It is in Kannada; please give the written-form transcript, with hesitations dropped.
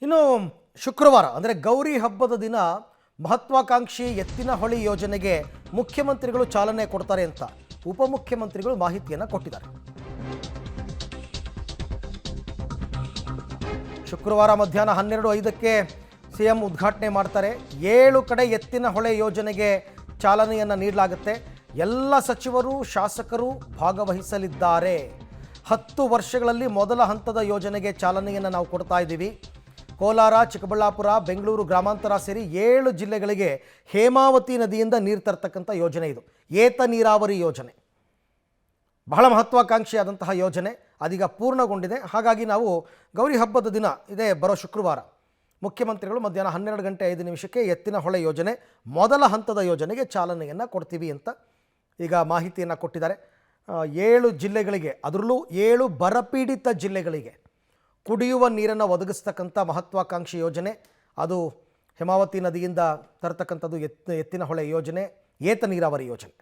ಇನ್ನು ಶುಕ್ರವಾರ ಅಂದರೆ ಗೌರಿ ಹಬ್ಬದ ದಿನ ಮಹತ್ವಾಕಾಂಕ್ಷಿ ಎತ್ತಿನಹೊಳೆ ಯೋಜನೆಗೆ ಮುಖ್ಯಮಂತ್ರಿಗಳು ಚಾಲನೆ ಕೊಡ್ತಾರೆ ಅಂತ ಉಪಮುಖ್ಯಮಂತ್ರಿಗಳು ಮಾಹಿತಿಯನ್ನು ಕೊಟ್ಟಿದ್ದಾರೆ. ಶುಕ್ರವಾರ ಮಧ್ಯಾಹ್ನ 12:05ಕ್ಕೆ ಸಿಎಂ ಉದ್ಘಾಟನೆ ಮಾಡ್ತಾರೆ. 7 ಕಡೆ ಎತ್ತಿನಹೊಳೆ ಯೋಜನೆಗೆ ಚಾಲನೆಯನ್ನು ನೀಡಲಾಗುತ್ತೆ. ಎಲ್ಲ ಸಚಿವರು ಶಾಸಕರು ಭಾಗವಹಿಸಲಿದ್ದಾರೆ. 10 ವರ್ಷಗಳಲ್ಲಿ ಮೊದಲ ಹಂತದ ಯೋಜನೆಗೆ ಚಾಲನೆಯನ್ನು ನಾವು ಕೊಡ್ತಾ ಇದ್ದೀವಿ. ಕೋಲಾರ, ಚಿಕ್ಕಬಳ್ಳಾಪುರ, ಬೆಂಗಳೂರು ಗ್ರಾಮಾಂತರ ಸೇರಿ 7 ಜಿಲ್ಲೆಗಳಿಗೆ ಹೇಮಾವತಿ ನದಿಯಿಂದ ನೀರು ತರ್ತಕ್ಕಂಥ ಯೋಜನೆ ಇದು. ಏತ ನೀರಾವರಿ ಯೋಜನೆ ಬಹಳ ಮಹತ್ವಾಕಾಂಕ್ಷಿಯಾದಂತಹ ಯೋಜನೆ ಅದೀಗ ಪೂರ್ಣಗೊಂಡಿದೆ. ಹಾಗಾಗಿ ನಾವು ಗೌರಿ ಹಬ್ಬದ ದಿನ ಇದೇ ಬರೋ ಶುಕ್ರವಾರ ಮುಖ್ಯಮಂತ್ರಿಗಳು ಮಧ್ಯಾಹ್ನ 12:05 ಎತ್ತಿನಹೊಳೆ ಯೋಜನೆ ಮೊದಲ ಹಂತದ ಯೋಜನೆಗೆ ಚಾಲನೆಯನ್ನು ಕೊಡ್ತೀವಿ ಅಂತ ಈಗ ಮಾಹಿತಿಯನ್ನು ಕೊಟ್ಟಿದ್ದಾರೆ. 7 ಜಿಲ್ಲೆಗಳಿಗೆ, ಅದರಲ್ಲೂ 7 ಬರಪೀಡಿತ ಜಿಲ್ಲೆಗಳಿಗೆ ಕುಡಿಯುವ ನೀರನ್ನು ಒದಗಿಸ್ತಕ್ಕಂಥ ಮಹತ್ವಾಕಾಂಕ್ಷಿ ಯೋಜನೆ ಅದು ಹೇಮಾವತಿ ನದಿಯಿಂದ ತರತಕ್ಕಂಥದ್ದು ಎತ್ತಿನಹೊಳೆ ಯೋಜನೆ, ಏತ ನೀರಾವರಿ ಯೋಜನೆ.